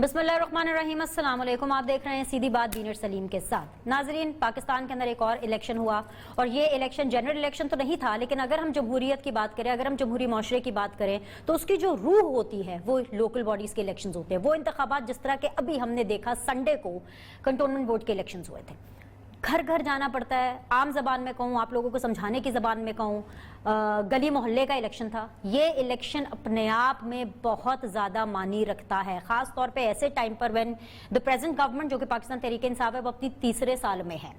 बिस्मिल्लाहिर्रहमानिर्रहीम, अस्सलाम वालेकुम। आप देख रहे हैं सीधी बात दीनर सलीम के साथ। नाजरीन, पाकिस्तान के अंदर एक और इलेक्शन हुआ और ये इलेक्शन जनरल इलेक्शन तो नहीं था, लेकिन अगर हम जमहूरियत की बात करें, अगर हम जमहूरी माशरे की बात करें, तो उसकी जो रूह होती है वो लोकल बॉडीज़ के इलेक्शन होते हैं। वो इंतखाबात जिस तरह के अभी हमने देखा, संडे को कंटोनमेंट बोर्ड के इलेक्शन हुए थे। घर घर जाना पड़ता है। आम ज़बान में कहूँ, आप लोगों को समझाने की ज़बान में कहूँ, गली मोहल्ले का इलेक्शन था। ये इलेक्शन अपने आप में बहुत ज़्यादा मानी रखता है, ख़ास तौर पे ऐसे टाइम पर व्हेन द प्रेजेंट गवर्नमेंट, जो कि पाकिस्तान तहरीक इंसाफ है, वो अपनी तीसरे साल में है।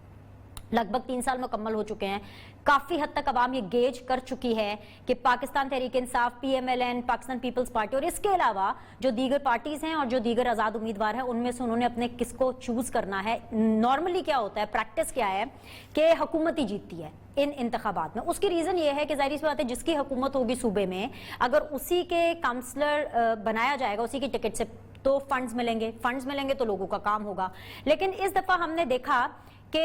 लगभग 3 साल मुकम्मल हो चुके हैं। काफ़ी हद तक अवाम ये गेज कर चुकी है कि पाकिस्तान तहरीक इंसाफ, PMLN, पाकिस्तान पीपल्स पार्टी और इसके अलावा जो दीगर पार्टीज़ हैं और जो दीगर आज़ाद उम्मीदवार हैं, उनमें से उन्होंने अपने किसको चूज़ करना है। नॉर्मली क्या होता है, प्रैक्टिस क्या है कि हुकूमत ही जीतती है इन इंतखाबात में। उसकी रीज़न ये है कि ज़ाहिर सी बात है, जिसकी हुकूमत होगी सूबे में, अगर उसी के काउंसलर बनाया जाएगा, उसी की टिकट से, तो फंड्स मिलेंगे तो लोगों का काम होगा। लेकिन इस दफ़ा हमने देखा कि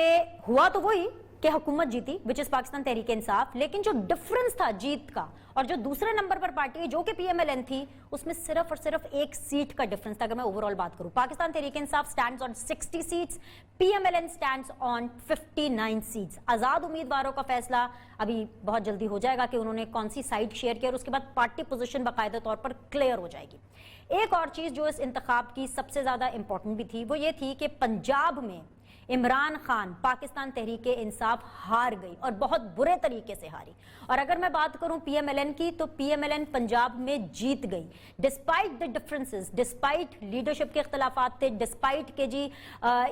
हुआ तो वही कि हुकूमत जीती, विच इज पाकिस्तान तहरीक इंसाफ, लेकिन जो डिफरेंस था जीत का और जो दूसरे नंबर पर पार्टी जो कि PMLN थी, उसमें सिर्फ और सिर्फ 1 सीट का डिफरेंस था। अगर मैं ओवरऑल बात करूं, Pakistan Tehreek Insaf stands on 60 seats, PMLN stands on 59 seats. आजाद उम्मीदवारों का फैसला अभी बहुत जल्दी हो जाएगा कि उन्होंने कौन सी साइड शेयर किया और उसके बाद पार्टी पोजीशन बाकायदा तौर पर क्लियर हो जाएगी। एक और चीज जो इस इंतखाब की सबसे ज्यादा इंपॉर्टेंट भी थी, वो ये थी कि पंजाब में इमरान खान, पाकिस्तान तहरीक इंसाफ हार गई और बहुत बुरे तरीके से हारी। और अगर मैं बात करूं PMLN की, तो PMLN पंजाब में जीत गई despite the differences, despite leadership के इख्तलाफात थे, डिस्पाइट के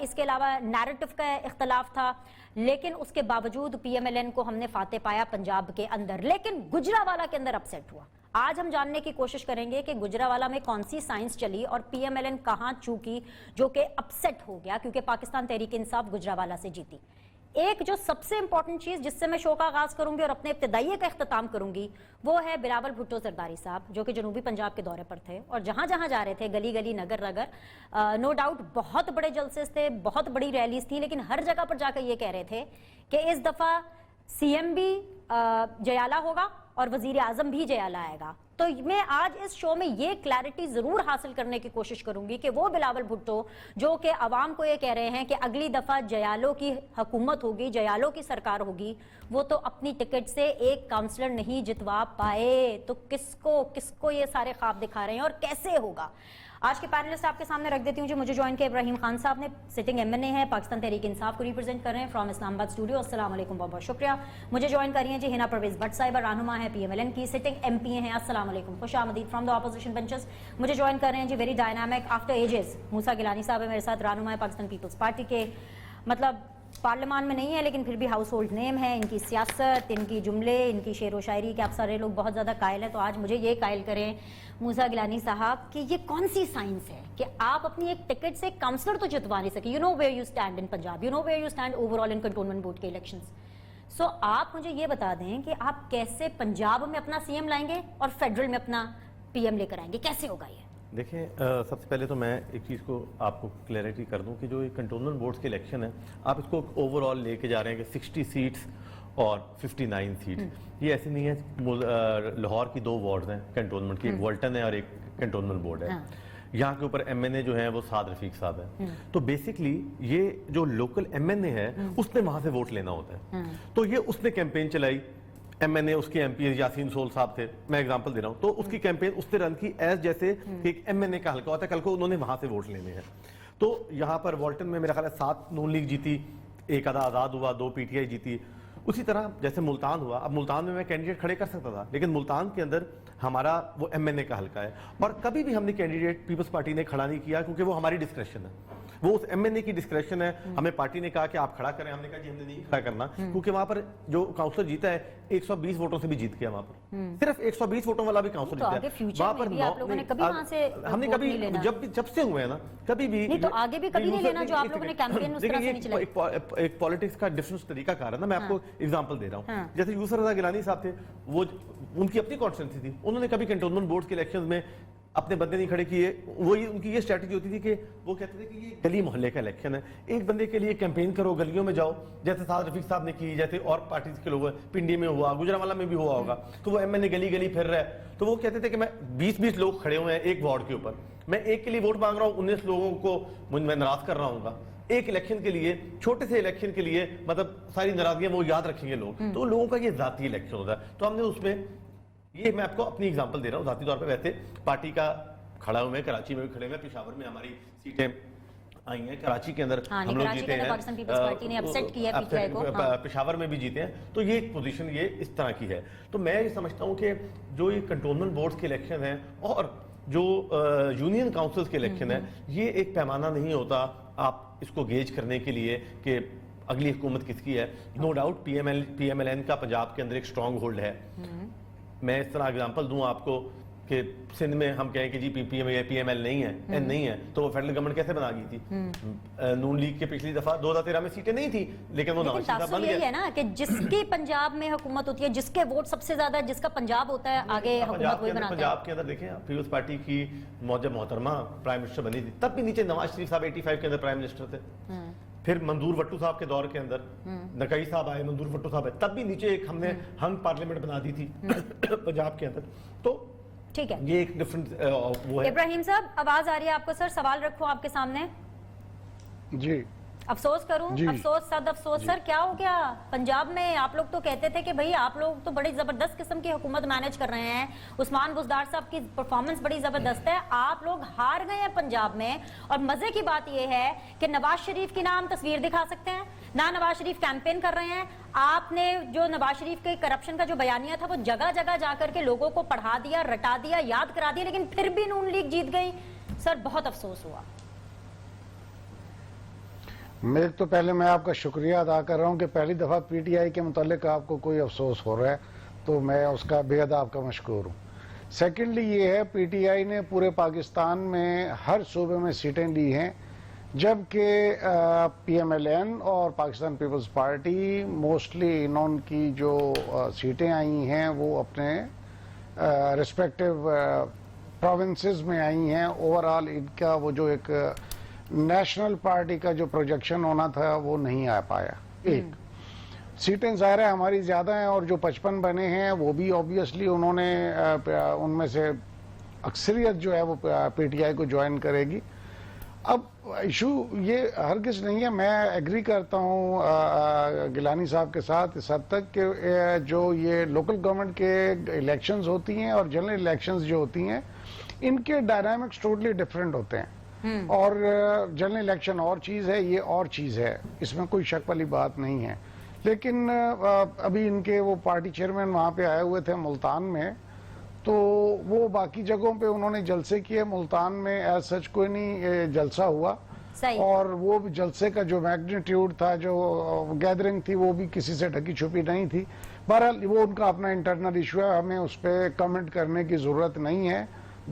इसके अलावा नैरेटिव का इख्तलाफ था, लेकिन उसके बावजूद PMLN को हमने फाते पाया पंजाब के अंदर। लेकिन गुजरावाला के अंदर अपसेट हुआ। आज हम जानने की कोशिश करेंगे कि गुजरावाला में कौन सी साइंस चली और PMLN कहां चूकी, जो कि अपसेट हो गया, क्योंकि पाकिस्तान तहरीक इंसाफ गुजरावाला से जीती। एक जो सबसे इंपॉर्टेंट चीज जिससे मैं शो का आगाज करूंगी और अपने इब्तिदाइये का इख्तिताम करूंगी, वो है बिलावल भुट्टो जरदारी साहब, जो कि जनूबी पंजाब के दौरे पर थे और जहां जहां जा रहे थे, गली गली, नगर नगर, नो डाउट बहुत बड़े जलसे थे, बहुत बड़ी रैलीज थी, लेकिन हर जगह पर जाकर ये कह रहे थे कि इस दफा CM भी जयाला होगा और वजीर आजम भी जयाला आएगा। तो मैं आज इस शो में ये क्लैरिटी जरूर हासिल करने की कोशिश करूंगी कि वो बिलावल भुट्टो जो कि अवाम को ये कह रहे हैं कि अगली दफा जयालों की हुकूमत होगी, जयालों की सरकार होगी, वो तो अपनी टिकट से एक काउंसलर नहीं जितवा पाए, तो किसको ये सारे ख्वाब दिखा रहे हैं और कैसे होगा। आज के पैनलिस्ट आपके सामने रख देती हूँ। जो मुझे ज्वाइन किया इब्राहिम खान साहब ने, सिटिंग MNA है, पाकिस्तान तहरीक इंसाफ को रिप्रेजेंट कर रहे हैं फ्रॉम इस्लामाबाद स्टूडियो। अस्सलाम वालेकुम, बहुत बहुत शुक्रिया। मुझे ज्वाइन कर रही हैं जी हिना परवेज भट्ट साहिबा, रहनुमा है PMLN की, सिटिंग MP हैं। अस्सलाम वालेकुम, खुश आमदीद फ्रॉम द ऑपोजिशन बेंचेस। मुझे ज्वाइन कर रहे हैं जी वेरी डायनामिक आफ्टर एजेस, मूसा गिलानी साहब है मेरे साथ, रहनुमा है पाकिस्तान पीपल्स पार्टी के, मतलब पार्लियामान में नहीं है लेकिन फिर भी हाउस होल्ड नेम है। इनकी सियासत, इनकी जुमले, इनकी शेर व शायरी के आप सारे लोग बहुत ज़्यादा कायल हैं। तो आज मुझे ये कायल करें मूसा गिलानी साहब कि ये कौन सी साइंस है कि आप अपनी एक टिकट से काउंसलर तो जितवा नहीं सके। You know where you stand in Punjab, you know where you stand overall in cantonment board के इलेक्शंस। सो आप मुझे ये बता दें कि आप कैसे पंजाब में अपना CM लाएंगे और फेडरल में अपना PM लेकर आएंगे, कैसे होगा ये? देखिए, सबसे पहले तो मैं एक चीज़ को आपको क्लैरिटी कर दूं कि जो ये कंटोनमेंट बोर्ड्स के इलेक्शन है, आप इसको ओवरऑल लेके जा रहे हैं कि 60 सीट्स और 59 सीट्स। ये ऐसे नहीं है। लाहौर की 2 वार्ड्स हैं कंटोनमेंट की, एक वॉल्टन है और एक कंटोनमेंट बोर्ड है। यहाँ के ऊपर MNA जो है वो साद रफीक साहब है। तो बेसिकली ये जो लोकल MNA है उसने वहां से वोट लेना होता है। तो ये उसने कैंपेन चलाई, MNA, उसके MP यासीन सोल साहब थे, मैं एग्जांपल दे रहा हूं, तो उसकी कैंपेन उसने रन की एज जैसे एक MNA का हल्का होता है, कल को उन्होंने वहां से वोट लेने हैं। तो यहाँ पर वॉल्टन में मेरा ख्याल है 7 नून लीग जीती, 1 आधा आज़ाद हुआ, 2 PTI जीती। उसी तरह जैसे मुल्तान हुआ, अब मुल्तान में मैं कैंडिडेट खड़े कर सकता था, लेकिन मुल्तान के अंदर हमारा वो MNA का हल्का है और कभी भी हमने कैंडिडेट पीपल्स पार्टी ने खड़ा नहीं किया, क्योंकि वो हमारी डिस्क्रेशन है, वो उस MNA की डिस्क्रेशन है। हमें पार्टी ने कहा कि आप खड़ा करें, हमने कहा जी हमने नहीं खड़ा करना, क्योंकि वहां पर जो काउंसलर जीता है 120 वोटों से भी जीत गया। वहां पर सिर्फ 120 वोटों वाला भी काउंसलर जीता है। वहां पर हमने कभी जब से हुए हैं ना, कभी भी नहीं, तो आगे भी कभी नहीं लेना जो आप लोगों ने कैंपेन उस तरह से नहीं चलाई। एक पॉलिटिक्स का डिफरेंस तरीका कार है ना। मैं आपको एग्जांपल दे रहा हूँ, जैसे यूसुफ रजा गिलानी साहब थे, वो उनकी अपनी कॉन्स्टिट्यूंसी थी, उन्होंने कभी कंटोनमेंट बोर्ड के इलेक्शन में अपने बंदे नहीं खड़े किए। वही उनकी ये स्ट्रैटेजी होती थी कि वो कहते थे कि ये गली मोहल्ले का इलेक्शन है, एक बंदे के लिए कैंपेन करो, गलियों में जाओ, जैसे साद रफीक साहब ने की, जैसे और पार्टीज के लोग, पिंडी में हुआ, गुजरावाला में भी हुआ होगा, तो वो MNA गली गली फिर रहा है, तो वो कहते थे कि मैं 20-20 लोग खड़े हुए हैं एक वार्ड के ऊपर, میں ایک کے لیے ووٹ مانگ رہا ہوں 19 لوگوں کو میں ناراض کر رہا ہوں گا. ایک الیکشن کے لیے, چھوٹے سے الیکشن کے لیے, مطلب ساری ناراضگیاں وہ یاد رکھیں گے لوگ. تو لوگوں کا یہ ذاتی الیکشن ہوتا ہے. تو ہم نے اس میں یہ, میں آپ کو اپنی اگزامپل دے رہا ہوں ذاتی طور پہ. ویسے پارٹی کا کھڑا ہوں میں, کراچی میں بھی کھڑے ہوئے, پشاور میں ہماری سیٹیں آئی ہیں, کراچی کے اندر ہم لوگ جیتے ہیں, پشاور میں بھی جیتے ہیں. تو یہ ایک پوزیشن یہ اس طرح کی ہے. تو میں یہ سمجھتا ہوں کہ جو یہ کنٹونمنٹ بورڈز کے الیکشن ہیں اور جو یونین کاؤنسلز کے الیکشن ہیں, یہ ایک پیمانہ نہیں ہوتا آپ اس کو گیج کرنے کے لیے کہ اگلی حکومت کس کی ہے. No doubt P M L N کا پنجاب کے اندر ایک اسٹرانگ ہولڈ ہے. میں اس طرح اگزامپل دوں آپ کو کہ سندھ میں ہم کہیں کہ جی پی ایم ایل نہیں ہے, این نہیں ہے, تو وہ فیڈرل گورنمنٹ کیسے بنا گئی تھی؟ نون لیگ کے پچھلی دفعہ 2013 میں سیٹیں نہیں تھی, لیکن وہ نواز شریف بن گئے. یہ ہے نا کہ جس کی پنجاب میں حکومت ہوتی ہے, جس کے ووٹ سب سے زیادہ جس کا پنجاب ہوتا ہے, آگے حکومت وہی بناتا ہے. پنجاب کے اندر دیکھیں آپ, پیپلز پارٹی کی موجب محترمہ پرائم منسٹر بنی تھی, تب بھی نیچے نواز شریف صاحب 85 کے اندر پرائم منسٹر تھے. پھر منظور وٹو صاحب کے دور کے اندر نقوی صاحب آئے, منظور وٹو صاحب آئے, تب بھی نیچے ایک ہم نے ہنگ پارلیمنٹ بنا دی تھی پنجاب کے اندر. تو ٹھیک ہے, یہ ایک ڈفرنٹ وہ ہے. ابراہیم صاحب آواز آ رہی ہے آپ کو؟ سر سوال رکھوں آپ کے سامنے. جی افسوس کروں, افسوس صد افسوس. سر کیا ہو گیا پنجاب میں؟ آپ لوگ تو کہتے تھے کہ بھئی آپ لوگ تو بڑی زبردست قسم کی حکومت مینج کر رہے ہیں, عثمان بزدار صاحب کی پرفارمنس بڑی زبردست ہے, آپ لوگ ہار گئے ہیں پنجاب میں. اور مزے کی بات یہ ہے کہ نواز شریف کی نام تصویر دکھا سکتے ہیں نہ, نواز شریف کیمپین کر رہے ہیں. آپ نے جو نواز شریف کے کرپشن کا جو بیانیہ تھا وہ جگہ جگہ جا کر کے لوگوں کو پڑھا دیا, رٹا دیا, یاد کرا دیا, لیکن پھر بھی نون لیگ جیت گئی. سر بہت افسوس ہوا. میں تو پہلے میں آپ کا شکریہ ادا کر رہا ہوں کہ پہلی دفعہ پی ٹی آئی کے متعلق آپ کو کوئی افسوس ہو رہا ہے, تو میں اس کا بے حد آپ کا مشکور ہوں. سیکنڈلی یہ ہے, پی ٹی آئی نے پورے پاکستان میں ہر صوبے میں سیٹیں لی ہیں, جبکہ پی ایم ایل این اور پاکستان پیپلز پارٹی موسٹلی انہوں کی جو سیٹیں آئی ہیں وہ اپنے رسپیکٹیو پروونسز میں آئی ہیں. اوورآل ان کا وہ جو ایک نیشنل پارٹی کا جو پروجیکشن ہونا تھا وہ نہیں آ پایا. ایک سیٹیں ظاہر ہے ہماری زیادہ ہیں, اور جو 55 بنے ہیں وہ بھی آبویسلی انہوں نے ان میں سے اکثریت جو ہے وہ پی ٹی آئی کو جوائن کرے گی. اب ایشو یہ ہرگز نہیں ہے, میں ایگری کرتا ہوں گیلانی صاحب کے ساتھ اس حد تک کہ جو یہ لوکل گورنمنٹ کے الیکشنز ہوتی ہیں اور جنرل الیکشنز جو ہوتی ہیں ان کے ڈائنامکس ٹوٹلی ڈفرینٹ ہوتے ہیں. اور جنرل الیکشن اور چیز ہے, یہ اور چیز ہے, اس میں کوئی شک والی بات نہیں ہے. لیکن ابھی ان کے وہ پارٹی چیئرمین وہاں پہ آئے ہوئے تھے ملتان میں, تو وہ باقی جگہوں پہ انہوں نے جلسے کیے, ملتان میں ایز سچ کوئی نہیں جلسہ ہوا. اور وہ جلسے کا جو میگنیٹیوڈ تھا, جو گیدرنگ تھی, وہ بھی کسی سے ڈھکی چھپی نہیں تھی. بہرحال وہ ان کا اپنا انٹرنل ایشو ہے, ہمیں اس پہ کمنٹ کرنے کی ضرورت نہیں ہے.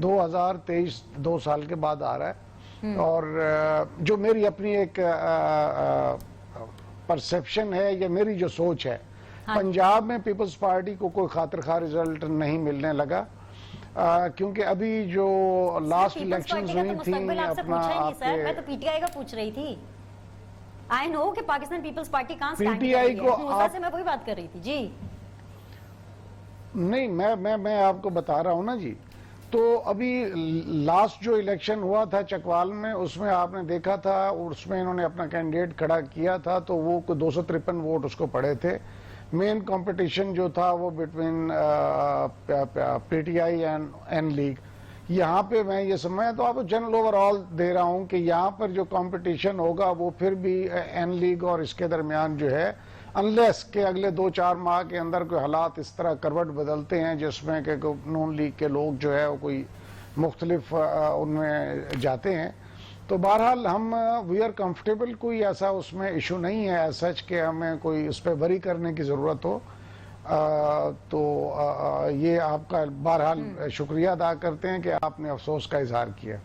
2023 2 سال کے بعد آ رہا ہے, اور جو میری اپنی ایک پرسیپشن ہے یا میری جو سوچ ہے, پنجاب میں پیپلز پارٹی کو کوئی خاطر خواہ رزلٹ نہیں ملنے لگا, کیونکہ ابھی جو لاسٹ الیکشنز ہوئی تھیں اپنا میں تو پی ٹی آئی کا پوچھ رہی تھی. آئی نو کہ پاکستان پیپلز پارٹی کہاں پی ٹی آئی کو سے میں وہی بات کر رہی تھی. جی نہیں, میں آپ کو بتا رہا ہوں نا جی. تو ابھی لاسٹ جو الیکشن ہوا تھا چکوال میں, اس میں آپ نے دیکھا تھا, اس میں انہوں نے اپنا کینڈیڈیٹ کھڑا کیا تھا, تو وہ 253 ووٹ اس کو پڑے تھے. مین کمپٹیشن جو تھا وہ between P T I and N league. یہاں پہ میں یہ سمجھا, تو آپ جنرل اوور آل دے رہا ہوں کہ یہاں پر جو کمپٹیشن ہوگا وہ پھر بھی این لیگ اور اس کے درمیان جو ہے, انلیس کہ اگلے 2-4 ماہ کے اندر کوئی حالات اس طرح کروٹ بدلتے ہیں جس میں کہ نون لیگ کے لوگ جو ہے وہ کوئی مختلف ان میں جاتے ہیں. تو بہرحال ہم وی آر کمفرٹیبل, کوئی ایسا اس میں ایشو نہیں ہے ایز سچ کہ ہمیں کوئی اس پہ وری کرنے کی ضرورت ہو. تو یہ آپ کا بہرحال شکریہ ادا کرتے ہیں کہ آپ نے افسوس کا اظہار کیا.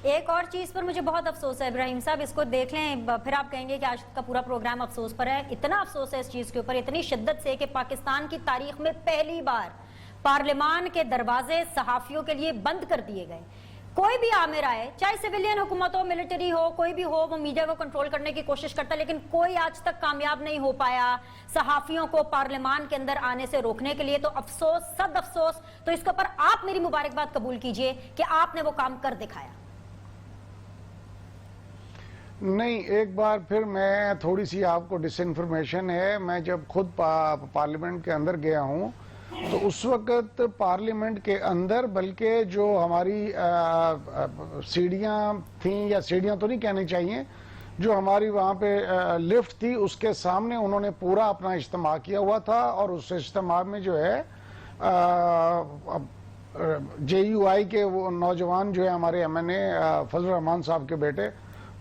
ایک اور چیز پر مجھے بہت افسوس ہے ابراہیم صاحب, اس کو دیکھ لیں, پھر آپ کہیں گے کہ آج کا پورا پروگرام افسوس پر ہے. اتنا افسوس ہے اس چیز کے اوپر, اتنی شدت سے, کہ پاکستان کی تاریخ میں پہلی بار پارلیمان کے دروازے صحافیوں کے لیے بند کر دیے گئے. कोई भी आमिर आए, चाहे सिविलियन हुकूमत हो, मिलिट्री हो, कोई भी हो, वो मीडिया को कंट्रोल करने की कोशिश करता है, लेकिन कोई आज तक कामयाब नहीं हो पाया सहाफियों को पार्लियामान के अंदर आने से रोकने के लिए। तो अफसोस, सद अफसोस। तो इसके ऊपर आप मेरी मुबारकबाद कबूल कीजिए कि आपने वो काम कर दिखाया। नहीं, एक बार फिर मैं थोड़ी सी आपको डिसइंफॉर्मेशन है। मैं जब खुद पार्लियामेंट के अंदर गया हूं तो उस वक्त पार्लियामेंट के अंदर बल्कि जो हमारी सीढ़ियां थीं, या सीढ़ियां तो नहीं कहनी चाहिए, जो हमारी वहाँ पे लिफ्ट थी, उसके सामने उन्होंने पूरा अपना इज्तिमा किया हुआ था। और उस इज्तिमा में जो है JUI के वो नौजवान जो है हमारे MNA फजल रहमान साहब के बेटे,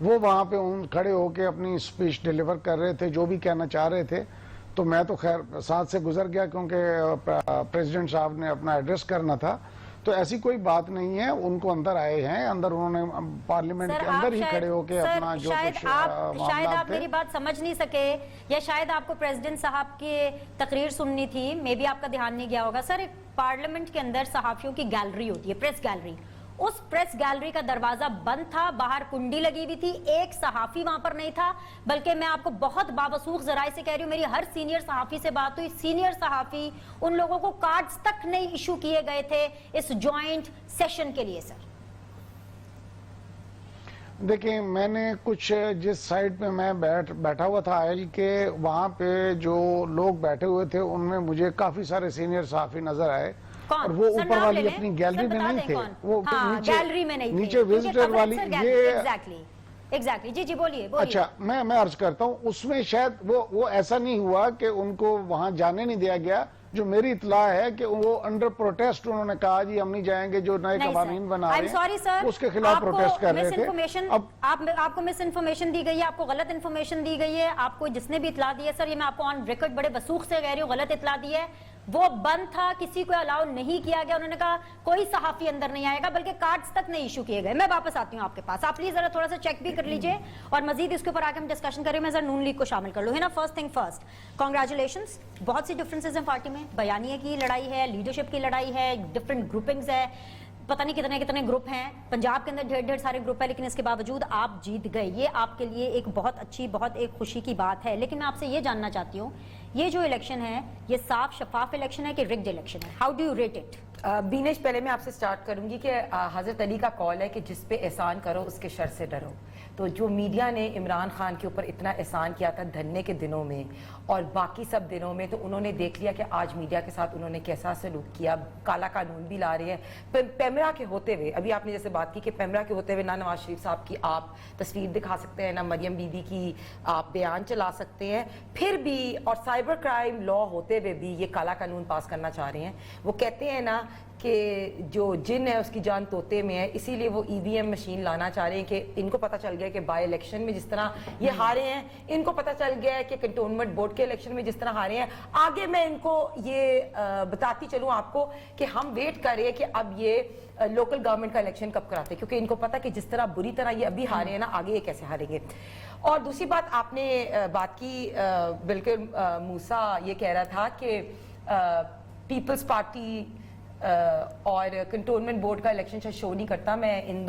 वो वहाँ पे खड़े होके अपनी स्पीच डिलीवर कर रहे थे, जो भी कहना चाह रहे थे। तो मैं तो खैर साथ से गुजर गया क्योंकि प्रेसिडेंट साहब ने अपना एड्रेस करना था। तो ऐसी कोई बात नहीं है, उनको अंदर आए हैं, अंदर उन्होंने पार्लियामेंट के अंदर ही खड़े होके अपना जो कुछ शायद आप मेरी बात समझ नहीं सके, या शायद आपको प्रेसिडेंट साहब की तकरीर सुननी थी, मे बी आपका ध्यान नहीं गया होगा। सर, एक पार्लियामेंट के अंदर सहाफियों की गैलरी होती है, प्रेस गैलरी। उस प्रेस गैलरी का दरवाजा बंद था, बाहर कुंडी लगी हुई थी, एक सहाफी वहां पर नहीं था। बल्कि मैं आपको बहुत बावसूख जराए से कह रही हूं, मेरी हर सीनियर सहाफी से बात हुई, सीनियर सहाफी, उन लोगों को कार्ड्स तक नहीं इशू किए गए थे इस जॉइंट सेशन के लिए। सर देखिए, मैंने कुछ जिस साइड पे मैं बैठा हुआ था आयल के, वहां पे जो लोग बैठे हुए थे उनमें मुझे काफी सारे सीनियर सहाफी नजर आए। और वो ऊपर वाली अपनी गैलरी में नहीं थे, वो गैलरी में नहीं थे, नीचे विजिटर वाली, ये एग्जैक्टली जी बोलिए। अच्छा, मैं अर्ज करता हूँ, उसमें शायद वो ऐसा नहीं हुआ कि उनको वहां जाने नहीं दिया गया। जो मेरी इतला है कि वो अंडर प्रोटेस्ट उन्होंने कहा जी हम नहीं जाएंगे, जो नए कवानीन बना रहे हैं उसके खिलाफ प्रोटेस्ट कर रहे थे। आपको मिस इन्फॉर्मेशन दी गई है, आपको गलत इन्फॉर्मेशन दी गई है, आपको जिसने भी इतला दी है, सर ये मैं आपको ऑन रिकॉर्ड बड़े वसूख से कह रही हूँ, गलत इतला दी है। वो बंद था, किसी को अलाउ नहीं किया गया। उन्होंने कहा कोई सहाफी अंदर नहीं आएगा, बल्कि कार्ड्स तक नहीं इशू किए गए। मैं वापस आती हूँ आपके पास, आप प्लीज जरा थोड़ा सा चेक भी कर लीजिए और मजीद इसके ऊपर आके हम डिस्कशन करें। मैं जरा नून लीग को शामिल कर लूँ, है ना। First thing first, congratulations. बहुत सी डिफरेंसेस हैं पार्टी में, बयानिए की लड़ाई है, लीडरशिप की लड़ाई है, डिफरेंट ग्रुपिंग्स है, पता नहीं कितने कितने ग्रुप हैं पंजाब के अंदर, ढेर ढेर सारे ग्रुप है, लेकिन इसके बावजूद आप जीत गए। ये आपके लिए एक बहुत अच्छी, बहुत एक खुशी की बात है। लेकिन मैं आपसे ये जानना चाहती हूँ, ये जो इलेक्शन है, ये साफ शफाफ इलेक्शन है कि रिग्ड इलेक्शन है? How do you rate it? Beenish, पहले मैं आपसे स्टार्ट करूंगी कि हजरत अली का कॉल है कि जिस पे एहसान करो उसके शर से डरो। तो जो मीडिया ने इमरान खान के ऊपर इतना एहसान किया था धरने के दिनों में और बाकी सब दिनों में, तो उन्होंने देख लिया कि आज मीडिया के साथ उन्होंने कैसा सलूक किया। काला कानून भी ला रहे हैं पैमरा के होते हुए। अभी आपने जैसे बात की कि पैमरा के होते हुए ना नवाज शरीफ साहब की आप तस्वीर दिखा सकते हैं, ना मरियम बीबी की आप बयान चला सकते हैं, फिर भी, और साइबर क्राइम लॉ होते हुए भी ये काला कानून पास करना चाह रहे हैं। वो कहते हैं ना कि जो जिन है उसकी जान तोते में है, इसीलिए वो EVM मशीन लाना चाह रहे हैं। कि इनको पता चल गया कि बाई इलेक्शन में जिस तरह ये हारे हैं, इनको पता चल गया है कि कंटोनमेंट बोर्ड के इलेक्शन में जिस तरह हारे हैं। आगे मैं इनको ये बताती चलूँ आपको कि हम वेट कर रहे हैं कि अब ये लोकल गवर्नमेंट का इलेक्शन कब कराते हैं, क्योंकि इनको पता कि जिस तरह बुरी तरह ये अभी हारे हैं ना, आगे ये कैसे हारेंगे। और दूसरी बात आपने बात की, बिल्कुल मूसा ये कह रहा था कि पीपल्स पार्टी और कंटोनमेंट बोर्ड का इलेक्शन शायद शो नहीं करता। मैं इन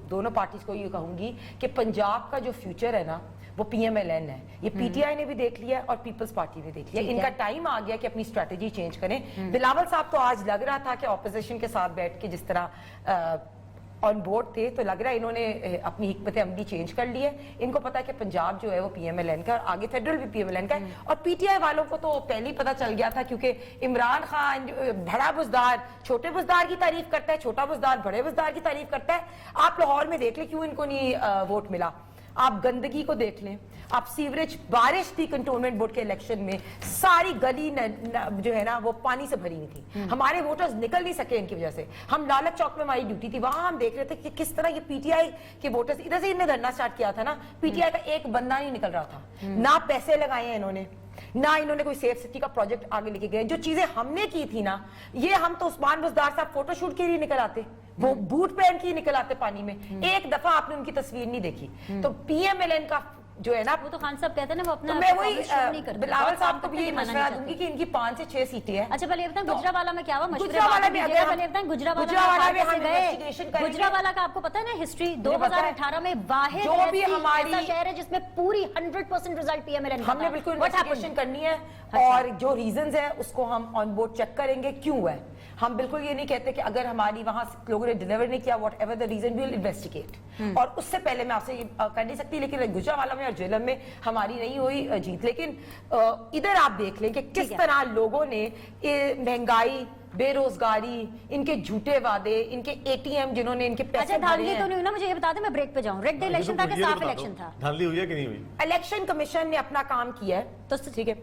दोनों पार्टीज को ये कहूंगी कि पंजाब का जो फ्यूचर है ना, वो PMLN है। ये PTI ने भी देख लिया और पीपल्स पार्टी ने देख लिया। इनका टाइम आ गया कि अपनी स्ट्रेटेजी चेंज करें। बिलावल साहब तो आज लग रहा था कि ऑपोजिशन के साथ बैठ के जिस तरह ऑन बोर्ड थे, तो लग रहा है इन्होंने अपनी हिकमत अमली चेंज कर ली है। इनको पता है कि पंजाब जो है वो PMLN का और आगे फेडरल भी PMLN का है। और PTI वालों को तो पहले ही पता चल गया था, क्योंकि इमरान खान बड़ा बुजदार छोटे बुजदार की तारीफ करता है, छोटा बुजदार बड़े बुजदार की तारीफ करता है। आप लाहौर में देख लें क्यों इनको नहीं वोट मिला। आप गंदगी को देख लें, आप सीवरेज, बारिश थी कंटोनमेंट बोर्ड के इलेक्शन में, सारी गली जो है ना वो पानी से भरी हुई थी। हमारे वोटर्स निकल नहीं सके इनकी वजह से। हम लालच चौक में हमारी ड्यूटी थी, वहां हम देख रहे थे कि किस तरह ये PTI के वोटर्स, इधर से इन्हें धरना स्टार्ट किया था ना, PTI का एक बंदा नहीं निकल रहा था। ना पैसे लगाए हैं इन्होंने, ना इन्होंने कोई सेफ सिटी का प्रोजेक्ट आगे लेके गए। जो चीजें हमने की थी ना, ये हम तो उस्मान बुजदार साहब फोटोशूट के लिए निकल आते, वो बूट पहन के निकल आते पानी में। एक दफा आपने उनकी तस्वीर नहीं देखी। तो PMLN का जो है ना, वो तो खान साहब कहते हैं ना वो अपना तो मैं वही performance show नहीं करते, बिलावल बहुत साहब को काम भी करते ये हैं, मशवरा मानना नहीं दूंगी कि इनकी 5 से 6 सीटें हैं। अच्छा पहले ये बताएं गुजरावाला में क्या हुआ मशवरे गुजरावाला में पहले अगर ये बताएं गुजरावाला गुजरावाला में में हम investigation करेंगे। गुजरावाला का आपको पता है ना हिस्ट्री मुझे पता है। 2018 में वाहिद जो भी हमारी- ऐसा शहर है जिसमें पूरी 100% रिजल्ट पीएमएलएन का हमने था। बिल्कुल What happened? इन्वेस्टिगेशन करनी है अच्छा। और जो रीजंस है उसको हम ऑन बोर्ड चेक करेंगे क्यों है। हम बिल्कुल ये नहीं कहते कि अगर हमारी वहां से लोगों ने डिलीवर नहीं किया whatever the reason we will investigate. और उससे पहले मैं आपसे ये कर नहीं सकती, लेकिन गुजरावाला में और झेलम में हमारी नहीं हुई जीत। लेकिन इधर आप देख लें कि किस है। तरह लोगों ने ये महंगाई, बेरोजगारी, इनके झूठे वादे, इनके एटीएम जिन्होंने इनके पैसे अच्छा भरे धांधली तो हैं। नहीं हुई ना, मुझे ये बता दे मैं ब्रेक पे जाऊं। रेड इलेक्शन था कि साफ इलेक्शन था? धांधली हुई है कि नहीं हुई? इलेक्शन कमीशन ने अपना काम किया है तो ठीक है।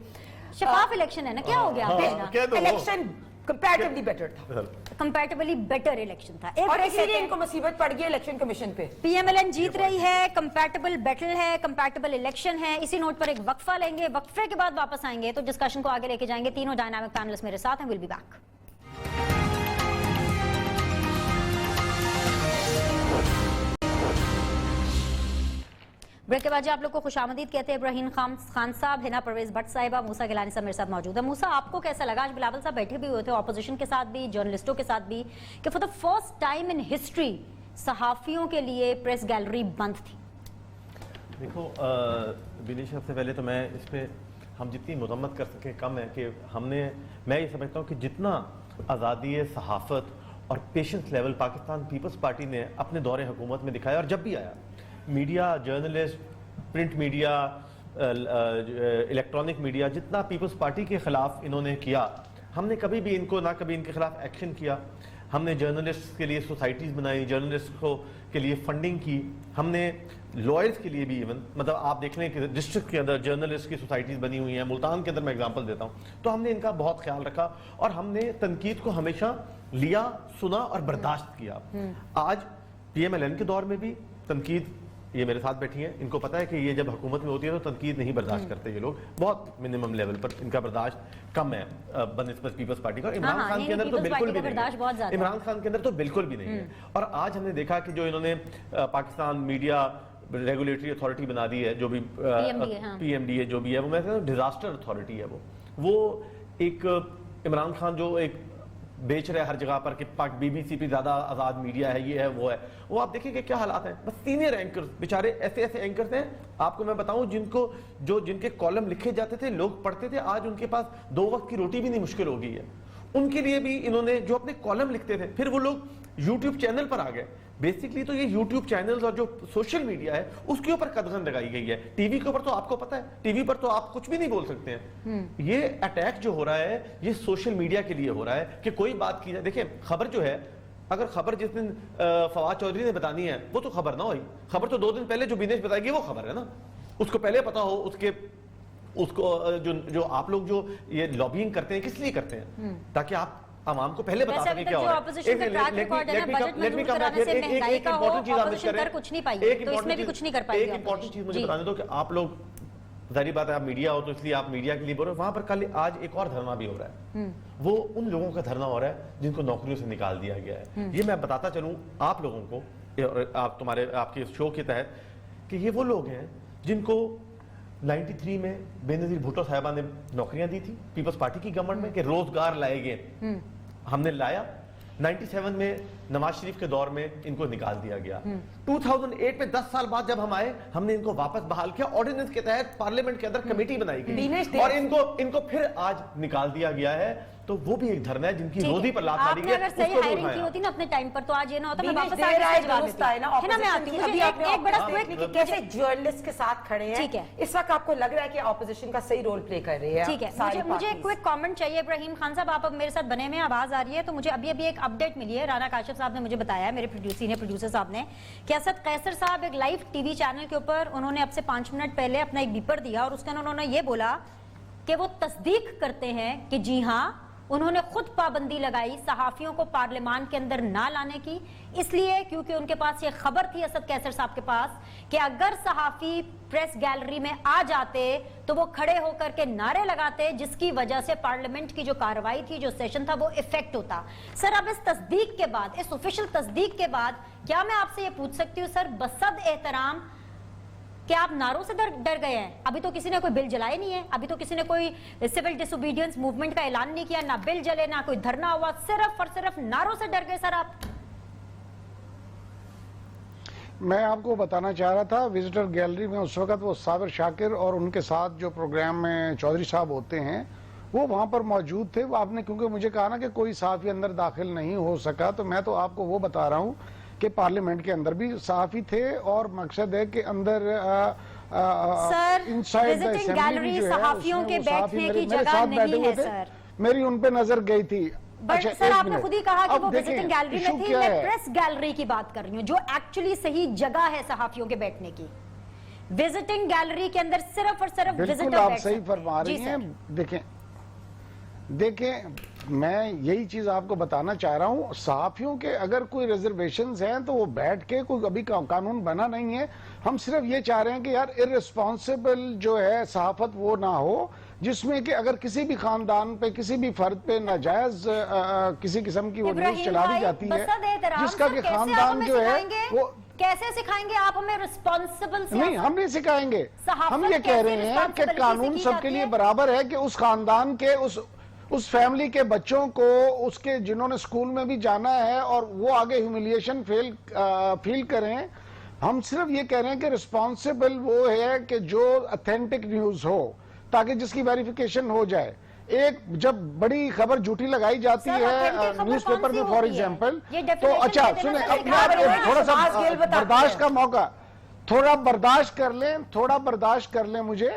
शफाफ इलेक्शन है ना, क्या हो गया हाँ, आपका कह दो। इलेक्शन कंपैरेटिवली बेटर था कंपैरेटिवली बेटर इलेक्शन था। एक और ब्रेक इसीलिए लेते हैं। इनको मुसीबत पड़ गई इलेक्शन कमीशन पे। पीएमएलएन जीत रही है, कंपैटिबल बैटल है, कंपैटिबल इलेक्शन है। इसी नोट पर एक वक्फा लेंगे, वक्फे के बाद वापस आएंगे तो डिस्कशन को आगे लेके जाएंगे। तीनों डायनामिक पैनलिस्ट मेरे साथ हैं, विल बी बैक। ब्रेक के बाद आप लोग को खुशामदीद कहते हैं इब्राहिम खान साहब, हिना परवेज भट्ट साहिबा, मूसा गिलानी साहब मेरे साथ मौजूद है। मूसा, आपको कैसा लगा? आज बिलावल साहब बैठे भी हुए थे ऑपोजिशन के साथ भी, जर्नलिस्टों के साथ भी, कि for the first time in history सहाफियों के लिए प्रेस गैलरी बंद थी। देखो विनीश, सबसे पहले तो मैं इस पे हम जितनी मजम्मत कर सकें कम है कि मैं ये समझता हूँ कि जितना आज़ादी सहाफ़त और पेशेंस लेवल पाकिस्तान पीपल्स पार्टी ने अपने दौरे हुकूमत में दिखाया, और जब भी आया media, journalist, print media, electronic media, जितना पीपल्स पार्टी के ख़िलाफ़ इन्होंने किया, हमने कभी भी कभी इनके खिलाफ एक्शन किया। हमने जर्नलिस्ट के लिए सोसाइटीज़ बनाई, जर्नलिस्ट के लिए फंडिंग की, हमने लॉयर्स के लिए भी इवन, मतलब आप देख लें कि डिस्ट्रिक्ट के अंदर जर्नलिस्ट की सोसाइटीज़ बनी हुई हैं, मुल्तान के अंदर मैं एग्जांपल देता हूँ। तो हमने इनका बहुत ख्याल रखा और हमने तनकीद को हमेशा लिया, सुना और बर्दाश्त किया। आज पीएमएलएन के दौर में भी तनकीद, ये मेरे साथ बैठी हैं, इनको पता है कि ये जब हुकूमत में होती है तो तनकीद नहीं बर्दाश्त करते ये लोग, बहुत मिनिमम लेवल पर इनका बर्दाश्त कम है बनस्बत पीपल्स पार्टी का। इमरान खान के अंदर तो बिल्कुल भी नहीं है, इमरान खान के अंदर तो बिल्कुल भी नहीं है। और आज हमने देखा कि जो इन्होंने पाकिस्तान मीडिया रेगुलेटरी अथॉरिटी बना दी है, जो भी पीएमडीए जो भी है, वो मैं कहता हूँ डिजास्टर अथॉरिटी है। वो एक इमरान खान जो एक बेच रहे हर जगह पर कि बीबीसी पे ज्यादा आजाद मीडिया है, ये है वो है, वो आप देखिए कि क्या हालात हैं। बस सीनियर एंकर्स बेचारे ऐसे एंकर्स हैं, आपको मैं बताऊं, जिनके कॉलम लिखे जाते थे, लोग पढ़ते थे, आज उनके पास 2 वक्त की रोटी भी नहीं मुश्किल हो गई है। उनके लिए भी इन्होंने जो अपने कॉलम लिखते थे, फिर वो लोग यूट्यूब चैनल पर आ गए। बेसिकली तो ये यूट्यूब चैनल्स और जो सोशल मीडिया है उसके ऊपर कदगन लगाई गई है। टीवी के ऊपर तो आपको पता है, टीवी पर तो आप कुछ भी नहीं बोल सकते हैं। ये अटैक जो हो रहा है ये सोशल मीडिया के लिए हो रहा है कि कोई बात की जाए। देखिए खबर जो है, अगर खबर जिस दिन फवाद चौधरी ने बतानी है वो तो खबर ना हुई, खबर तो 2 दिन पहले जो बिनेश बताएगी वो खबर है ना, उसको पहले पता हो। उसको जो आप लोग जो ये लॉबिंग करते हैं किस लिए करते हैं? ताकि आप आवाम को पहले बता सकें क्या हो रहा है। ऑपोजिशन का ट्रैक रिकॉर्ड है ना, बजट मंजूर कराने से महंगाई का हो, ऑपोजिशन कर कुछ नहीं पाई, तो इसमें भी कुछ नहीं कर पाएगी। एक इंपॉर्टेंट चीज मुझे बताने दो कि आप लोग, जाहिर बात है आप मीडिया हो तो इसलिए आप मीडिया के लिए बोल रहे हो, वहां पर कल आज एक और धरना भी हो रहा है। वो उन लोगों का धरना हो रहा है जिनको नौकरियों से निकाल दिया गया है। ये मैं बताता चलूं आप लोगों को, आपके शो के तहत, कि ये वो लोग हैं जिनको 93 में बेनजीर भुट्टो साहिबा ने नौकरियां दी थी पीपल्स पार्टी की गवर्नमेंट में कि रोजगार लाएंगे, हमने लाया। 97 में नवाज शरीफ के दौर में इनको निकाल दिया गया। 2008 में 10 साल बाद जब हम आए, हमने इनको वापस बहाल किया, ऑर्डिनेंस के तहत पार्लियामेंट के अंदर कमेटी बनाई गई और इनको फिर आज निकाल दिया गया है। तो वो भी एक धरना है जिनकी रोजी पर लात मारी गई। अगर सही हायरिंग की होती ना अपने टाइम पर तो आज ये ना होता। मैं वापस एक बड़ा क्विक कैसे जर्नलिस्ट के साथ खड़े हैं। ठीक है, इस वक्त आपको लग रहा है कि ऑपोजिशन का सही रोल प्ले कर रहे हैं। ठीक है, मुझे एक क्विक कमेंट चाहिए इब्राहिम खान साहब, आप अब मेरे साथ बने में आवाज आ रही है तो मुझे अभी एक अपडेट मिली है। राना काशिफ साहब ने मुझे बताया, मेरे प्रोड्यूसर साहब ने, कि असद कैसर साहब एक लाइव टीवी चैनल के ऊपर उन्होंने अब से 5 मिनट पहले अपना एक बीपर दिया और उसके अंदर उन्होंने ये बोला कि वो तस्दीक करते हैं कि जी हाँ, उन्होंने खुद पाबंदी लगाई सहाफियों को पार्लियामान के अंदर ना लाने की, इसलिए क्योंकि उनके पास ये खबर थी असद कैसर साहब के पास कि अगर सहाफी प्रेस गैलरी में आ जाते तो वो खड़े होकर के नारे लगाते, जिसकी वजह से पार्लियामेंट की जो कार्रवाई थी, जो सेशन था, वो इफेक्ट होता। सर अब इस तस्दीक के बाद, इस ऑफिशियल तस्दीक के बाद, क्या मैं आपसे ये पूछ सकती हूँ सर, बसद एहतराम कि आप नारों से डर गए हैं? अभी तो किसी ने कोई बिल जलाए नहीं है, अभी तो किसी ने कोई सिविल डिसोबीडियंस मूवमेंट का ऐलान नहीं किया, ना बिल जले, ना कोई धरना हुआ, सिर्फ और सिर्फ नारों से डर गए सर आप। मैं आपको बताना चाह रहा था, विजिटर गैलरी में उस वक्त वो साबिर शाकिर और उनके साथ जो प्रोग्राम में चौधरी साहब होते हैं वो वहां पर मौजूद थे। वो आपने क्योंकि मुझे कहा ना कि कोई सहाफ़ी अंदर दाखिल नहीं हो सका, तो मैं तो आपको वो बता रहा हूँ कि पार्लियामेंट के अंदर भी सहाफ़ी थे और मकसद है कि अंदर sir, inside the visiting assembly gallery जो है सहाफ़ियों के उसमें वो सहाफ़ी बैठने की मेरे जगह साथ बैठे नहीं हुए है थे। सर। मेरी उन पे नजर गई थी। बट अच्छा, सर एक आपने मिनट। खुद ही कहा कि अब वो देखें, विजिटिंग गैलरी इशू में थी, क्या मैं है? प्रेस गैलरी की बात कर रही हूँ जो एक्चुअली सही जगह है सहाफियों के बैठने की। विजिटिंग गैलरी के अंदर सिर्फ और सिर्फ बिल्कुल विजिटर आप बैठ सही सकते फरमा हैं। रही जी हैं। सर। देखें मैं यही चीज आपको बताना चाह रहा हूं, सहाफियों के अगर कोई रिजर्वेशंस हैं तो वो बैठ के, कोई अभी कानून बना नहीं है, हम सिर्फ ये चाह रहे हैं कि यार इररिस्पॉन्सिबल जो है सहाफत वो ना हो जिसमें कि अगर किसी भी खानदान पे, किसी भी फर्द पे नाजायज किसी किस्म की वो न्यूज इब्राहिम चला दी भाई, जाती है बसद एहतराम जिसका सर, कि कैसे आप खानदान हमें जो है सिखाएंगे? वो कैसे सिखाएंगे आप हमें रिस्पॉन्सिबल नहीं, हम नहीं सिखाएंगे। सहाफत हम ये कह कैसे रहे हैं कि responsibility कानून से की सबके जाती लिए है? बराबर है कि उस खानदान के उस फैमिली के बच्चों को, उसके जिन्होंने स्कूल में भी जाना है और वो आगे ह्यूमिलिएशन फील करें। हम सिर्फ ये कह रहे हैं कि रिस्पॉन्सिबल वो है कि जो ऑथेंटिक न्यूज हो, ताकि जिसकी वेरिफिकेशन हो जाए। एक जब बड़ी खबर झूठी लगाई जाती सर, authentic है खबर न्यूज़पेपर कौन सी में फॉर होती है? एग्जांपल, ये तो definition अच्छा दे देना सुने, सर, अब एक मैं बार एक थोड़ा सा आवाज गेल बताते बर्दाश्त हैं। का मौका, थोड़ा बर्दाश्त कर लें, थोड़ा बर्दाश्त कर लें मुझे।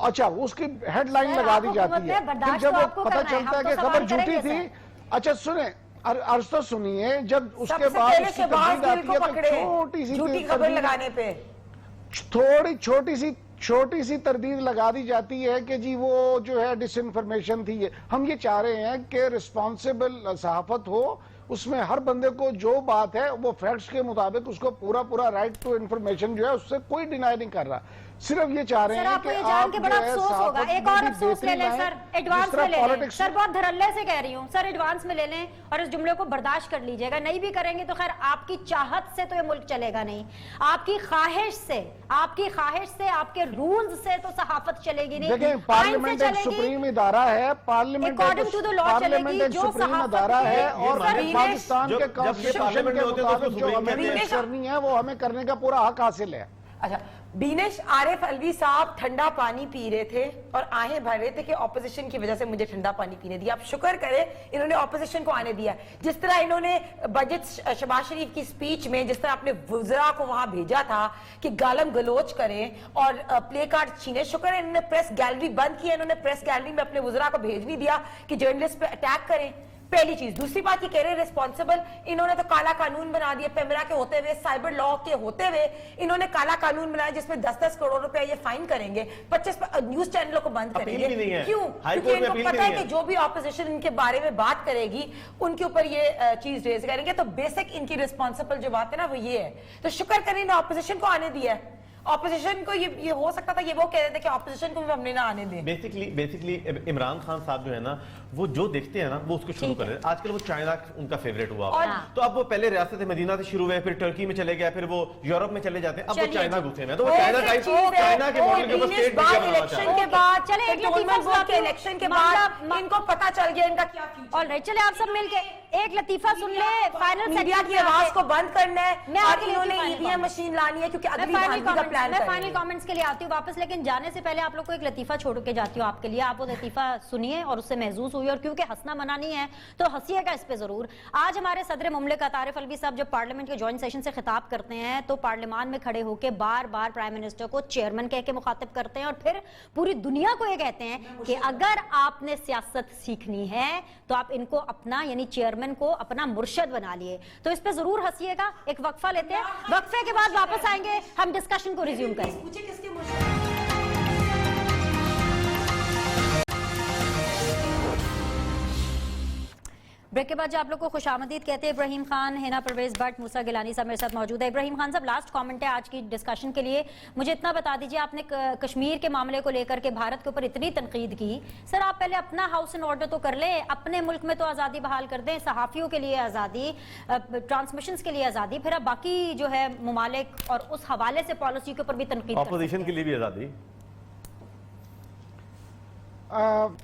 अच्छा, उसकी हेडलाइन सर, लगा दी आपको जाती हुकूमत है, में बर्दाश्त फिर जब तो वो आपको पता करना है, चलता है हम कि तो खबर सवाल झूठी करेंगे थी। सर। अच्छा सुने, अर्ज तो सुनिए, जब उसके सबसे बाद पहले उसकी शहबाज तस्दीक गिल को आती है पकड़े तो छोटी सी झूठी खबर तरदीद- लगाने पे। थोड़ी छोटी सी तरदीद लगा दी जाती है कि जी वो जो है डिसइंफॉर्मेशन थी। ये हम ये चाह रहे हैं कि रिस्पॉन्सिबल सहाफत हो, उसमें हर बंदे को जो बात है वो फैक्ट्स के मुताबिक उसको पूरा राइट टू इन्फॉर्मेशन जो है उससे कोई डिनाई नहीं कर रहा। सिर्फ ये चाह रहे सर हैं आपको कि ये जान के आप बड़ा जो है अफसोस होगा, सहाफत एक में और भी अफसोस ले बेहतरी लें लाएं। सर, जिस एडवांस तरह में ले लें पॉलिटिक्स सर, बहुत धड़ल्ले से कह रही हूँ सर, एडवांस में ले लें और इस जुमले को बर्दाश्त कर लीजिएगा। नहीं भी करेंगे तो खैर आपकी चाहत से तो ये मुल्क चलेगा नहीं, आपकी ख्वाहिश से, आपके रूल्स से तो सहाफत चलेगी नहीं। देखें, पार्लियामेंट एक सुप्रीम इदारा है, parliament According to the law parliament चलेगी, एक जो सुप्रीम सहाफत इदारा है है, और सर, पाकिस्तान जब- के जब ये कॉन्स्टिट्यूशन पार्लियामेंट के में होते हैं तो मुताबिक जो उसको हमें सुप्रीम पेश करनी है वो हमें करने का पूरा हक हासिल है। अच्छा, बीनेश आरिफ अलवी साहब ठंडा पानी पी रहे थे और आहें भर रहे थे कि ऑपोजिशन की वजह से मुझे ठंडा पानी पीने दिया। आप शुक्र करें इन्होंने ऑपोजिशन को आने दिया। जिस तरह इन्होंने बजट शहबाज शरीफ की स्पीच में जिस तरह अपने वुज़रा को वहां भेजा था कि गालम गलोच करें और प्ले कार्ड छीने, शुक्र है इन्होंने प्रेस गैलरी बंद की, इन्होंने प्रेस गैलरी में अपने वुज़रा को भेज नहीं दिया कि जर्नलिस्ट पे अटैक करें। पहली चीज। दूसरी बात ये कह रहे रिस्पॉन्सिबल, इन्होंने तो काला कानून बना दिया, पेमरा के होते हुए, साइबर लॉ के होते हुए इन्होंने काला कानून बनाया जिसमें 10-10 करोड़ रुपए ये फाइन करेंगे, 25 न्यूज चैनलों को बंद अपील करेंगे। भी नहीं है। क्यों? हाई क्योंकि कोर्ट में इनको अपील भी पता है नहीं कि है। जो भी ऑपोजिशन इनके बारे में बात करेगी उनके ऊपर ये चीज रेज करेंगे। तो बेसिक इनकी रिस्पॉन्सिबल जो बात है ना वो ये है। तो शुक्र करें इन्हें ऑपोजिशन को आने दिया है। ऑपोजिशन को ये हो सकता था, ये वो कह रहे थे कि ऑपोजिशन को भी हमने ना आने दें। बेसिकली इमरान खान साहब जो है ना वो जो देखते हैं ना वो उसको शुरू कर रहे हैं। आजकल वो चाइना उनका फेवरेट हुआ और- तो अब वो पहले रियासत मदीना से शुरू हुए, फिर टर्की में चले गए, फिर वो यूरोप में चले जाते हैं, अब वो चलिए चाइना जी। घुसे हैं। तो वो वो चाइना एक टाइप चीज है, चाइना के वो मॉडल के ऊपर बीनेश स्टेट बाद मीडिया बनाना इलेक्शन चाहते के हैं। बाद चले एक कंटोनमेंट लतीफा बोर्ड के सुनाती इलेक्शन के हूँ। बाद इनको पता चल गया इनका क्या फ्यूचर। ऑलराइट, चले आप सब मिलके एक लतीफा सुन ले। फाइनल मीडिया सेक्शन की में आवाज आके- को बंद करना है मैं और आके लेती इन्होंने हूँ final ईवीएम comments। मशीन लानी है क्योंकि मैं अगली फाइनल धांधली का प्लान फाइनल कमेंट्स के लिए आती हूँ वापस, लेकिन जाने से पहले आप लोग को एक लतीफा छोड़ के जाती हूँ आपके लिए। आप वो लतीफा सुनिए और उससे महसूस हुई, और क्योंकि हंसना मना नहीं है तो हंसिएगा इस पे जरूर। आज हमारे सदर मुमलिकत आरिफ अलवी साहब जब पार्लियामेंट के जॉइंट सेशन से खिताब करते हैं तो पार्लियामान में खड़े होकर बार बार प्राइम मिनिस्टर को चेयरमैन कह के मुखातिब करते हैं और फिर पूरी दुनिया को ये कहते हैं कि अगर आपने सियासत सीखनी है तो आप इनको अपना यानी चेयरमैन को अपना मुर्शद बना लिए। तो इस पे जरूर हंसिएगा। एक वक्फा लेते हैं, वक्फे के बाद वापस आएंगे, हम डिस्कशन को रिज्यूम करेंगे। ब्रेक के बाद जो आप लोग को खुशामदीद कहते हैं इब्राहिम खान, हिना परवेज भट्ट, मूसा गिलानी साहब मेरे साथ मौजूद है। इब्राहिम खान साहब, लास्ट कमेंट है आज की डिस्कशन के लिए, मुझे इतना बता दीजिए, आपने कश्मीर के मामले को लेकर के भारत के ऊपर इतनी तनकीद की, सर आप पहले अपना हाउस इन ऑर्डर तो कर लें, अपने मुल्क में तो आज़ादी बहाल कर दें, सहाफ़ियों के लिए आज़ादी, ट्रांसमिशन के लिए आज़ादी, फिर अब बाकी जो है ममालिक और उस हवाले से पॉलिसी के ऊपर भी तनकीद ऑपोजिशन के लिए भी आज़ादी।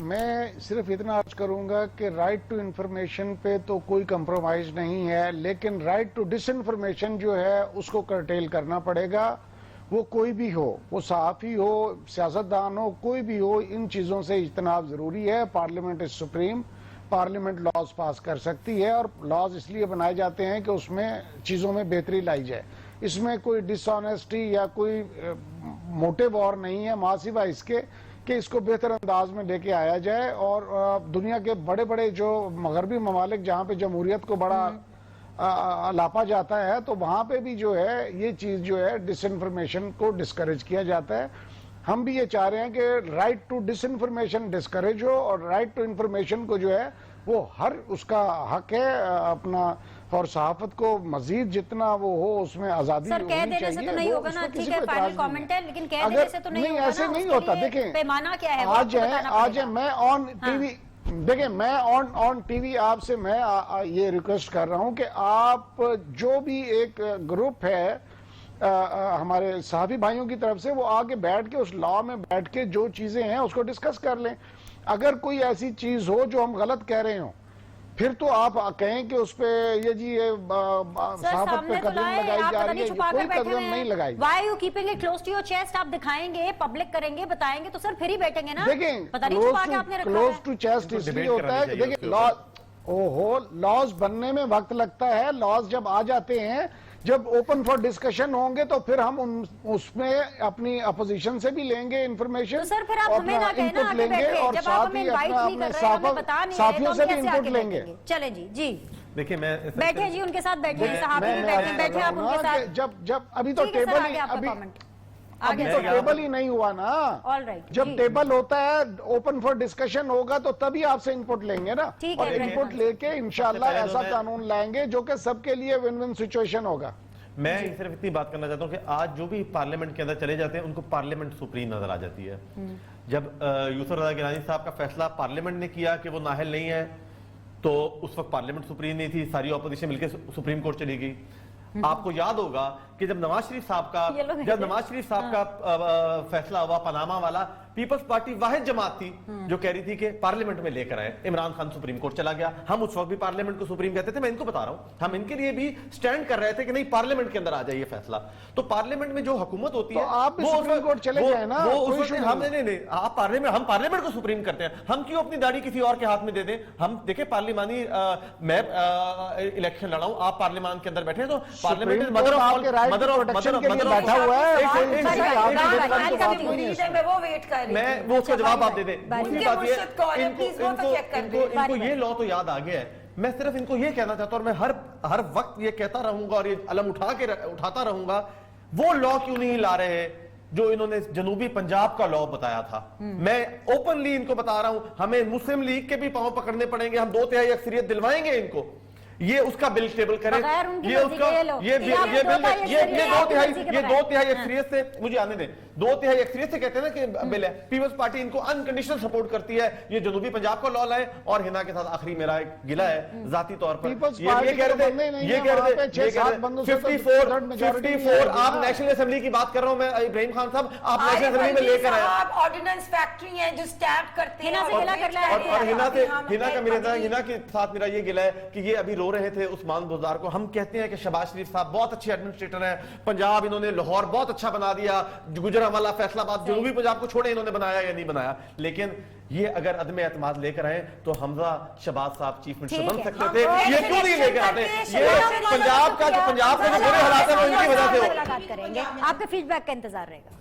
मैं सिर्फ इतना अर्ज करूंगा कि राइट टू इंफॉर्मेशन पे तो कोई कंप्रोमाइज नहीं है, लेकिन राइट टू डिसइंफॉर्मेशन जो है उसको कर्टेल करना पड़ेगा। वो कोई भी हो, वो सहाफ़ी हो, सियासतदान हो, कोई भी हो, इन चीज़ों से इज्तनाब ज़रूरी है। Parliament is supreme, parliament laws pass कर सकती है, और लॉज इसलिए बनाए जाते हैं कि उसमें चीज़ों में बेहतरी लाई जाए। इसमें कोई डिसऑनेस्टी या कोई मोटिव और नहीं है, मासिवा इसके कि इसको बेहतर अंदाज में लेके आया जाए। और दुनिया के बड़े बड़े जो मगरबी ममालिक जहाँ पे जमहूरियत को बड़ा लापा जाता है, तो वहाँ पे भी जो है ये चीज़ जो है डिसइंफॉर्मेशन को डिस्करेज किया जाता है। हम भी ये चाह रहे हैं कि राइट टू डिसइंफॉर्मेशन डिस्करेज हो, और राइट टू इंफॉर्मेशन को जो है वो हर उसका हक है अपना, और सहाफत को मजीद जितना वो हो उसमें आजादी सर कह होनी देने चाहिए। से तो नहीं वो होगा ना, उसमें ठीक किसी है को फाइनल एतराज नहीं कमेंट है। है, लेकिन कह देने से तो नहीं होगा ऐसे ना, नहीं उसके होता। लिए देखें पैमाना क्या है वो आज आपको है, बताना आज है पड़ेगा। मैं ऑन टीवी, देखिए मैं ऑन टीवी आपसे मैं ये रिक्वेस्ट कर रहा हूं कि आप जो भी एक ग्रुप है हमारे सहाफी भाइयों की तरफ से, वो आके बैठ के उस लॉ में बैठ के जो चीजें हैं उसको डिस्कस कर लें। अगर कोई ऐसी चीज हो जो हम गलत कह रहे हो, फिर तो आप कहें कि उस पे ये जी ये सहाफत पे कदम लगाई जा रही है, कोई कदम नहीं लगाई। Why are you keeping it close to your chest? आप दिखाएंगे, पब्लिक करेंगे, बताएंगे तो सर फिर ही बैठेंगे ना। देखें, पता नहीं छुपा के आपने रखा क्लोज है। टू चेस्ट इसलिए डिबेट होता है करानी कि देखिए चाहिए लॉ, ओहो, लॉज बनने में वक्त लगता है। लॉज जब आ जाते हैं, जब ओपन फॉर डिस्कशन होंगे, तो फिर हम उसमें अपनी अपोजिशन से भी लेंगे इंफॉर्मेशन, तो सर फिर आप हमें ना कहना इनपुट आके लेंगे, बैठे, और जब आप साथ हमें ही इनवाइट नहीं कर रहे, हमें बता नहीं रहे, तो साथियों हम से भी कैसे इनपुट आके लेंगे। बैठेंगे? चले जी देखिए मैं बैठे जी, उनके साथ बैठे, सहाफी भी बैठे, बैठे आप उनके साथ। जब अभी तो ठीक है सर, टेबल आगे ही आपका अभी कमेंट। अभी आगे तो सर। टेबल ही नहीं हुआ ना। All right, जब जी। टेबल होता है, ओपन फॉर डिस्कशन होगा, तो तभी आपसे इनपुट लेंगे ना, ठीक है, और इब्राहिम इनपुट खान। लेके इंशाल्लाह सबसे पहले तो ऐसा मैं- कानून लाएंगे जो कि सबके लिए विन विन सिचुएशन होगा। मैं सिर्फ इतनी बात करना चाहता हूँ कि आज जो भी पार्लियामेंट के अंदर चले जाते हैं उनको पार्लियामेंट सुप्रीम नजर आ जाती है। जब यूसुफ रजा गिलानी साहब का फैसला पार्लियामेंट ने किया कि वो नाहल नहीं है, तो उस वक्त पार्लियामेंट सुप्रीम नहीं थी, सारी ऑपोजिशन मिलकर सुप्रीम कोर्ट चली गई। आपको याद होगा कि जब नवाज शरीफ साहब का फैसला हुआ पनामा वाला, पीपल्स पार्टी वाहिद जमात थी जो कह रही थी कि पार्लियामेंट में लेकर आए, इमरान खान सुप्रीम कोर्ट चला गया। हम उस वक्त भी पार्लियामेंट को सुप्रीम कहते थे, मैं इनको बता रहा हूं, हम इनके लिए भी स्टैंड कर रहे थे कि नहीं पार्लियामेंट के अंदर आ जाइए फैसला। तो पार्लियामेंट में जो हुकूमत होती है, तो आप भी सुप्रीम कोर्ट चले गए ना, वो कोई उस इशू वक्त हम नहीं, आप पार्लियामेंट, हम पार्लियामेंट को सुप्रीम करते हैं। हम क्यों अपनी दाढ़ी किसी और के हाथ में दे दें? हम देखें पार्लिमानी, मैं इलेक्शन लड़ा हूं, आप पार्लियामान के अंदर बैठे हैं, तो पार्लियामेंट मदर ऑफ बैठा हुआ है। मैं वो वेट कर रही मैं थी। वो उसका जवाब आप दे दें। दूसरी उनके बात ये, मुर्शिद कौन है? प्लीज वो तो चेक कर दें। इनको ये लॉ तो याद आ गया है। मैं सिर्फ इनको ये कहना चाहता हूं, और मैं हर वक्त ये कहता रहूंगा और ये अलम उठाता रहूंगा, वो लॉ क्यों नहीं ला रहे जो इन्होंने जनूबी पंजाब का लॉ बताया था। मैं ओपनली इनको बता रहा हूं, हमें मुस्लिम लीग के भी पांव पकड़ने पड़ेंगे, हम 2/3 अक्सरियत दिलवाएंगे इनको, ये उसका बिल टेबल करें, ये उसका ये बिल, ये 2/3 अक्सरियत से मुझे आने दें, 2/3 अक्सरियत से कहते हैं ना कि बिल है। पीपल्स पार्टी इनको अनकंडीशनल सपोर्ट करती है, ये जनूबी पंजाब का लॉ लाए। और हिना के साथ आखिरी मेरा एक गिला है जाती तौर पर, ये कह रहे थे 54 आप नेशनल असेंबली की बात कर रहा हूं मैं, इब्राहिम खान साहब आप नेशनल असेंबली में लेकर आए, ऑर्डिनेंस फैक्ट्री है जो स्टैम्प करते हैं, हिना से गिला कर लिया है। और हिना के साथ मेरा ये गिला है कि ये अभी रो रहे थे उस्मान बुज़दार को। हम कहते हैं कि शहबाज शरीफ साहब बहुत अच्छे एडमिनिस्ट्रेटर हैं, पंजाब इन्होंने लाहौर बहुत अच्छा बना दिया, गुजरांवाला फैसलाबाद जनूबी पंजाब को छोड़े इन्होंने बनाया या नहीं बनाया, लेकिन ये अगर अदम एतमाद लेकर आए तो हमजा शहबाज साहब चीफ मिनिस्टर बन सकते थे, ये क्यों नहीं लेकर आते? ये पंजाब का जो बुरे हालात है वो इनकी वजह से हो। मुलाकात करेंगे, आपके फीडबैक का इंतजार रहेगा।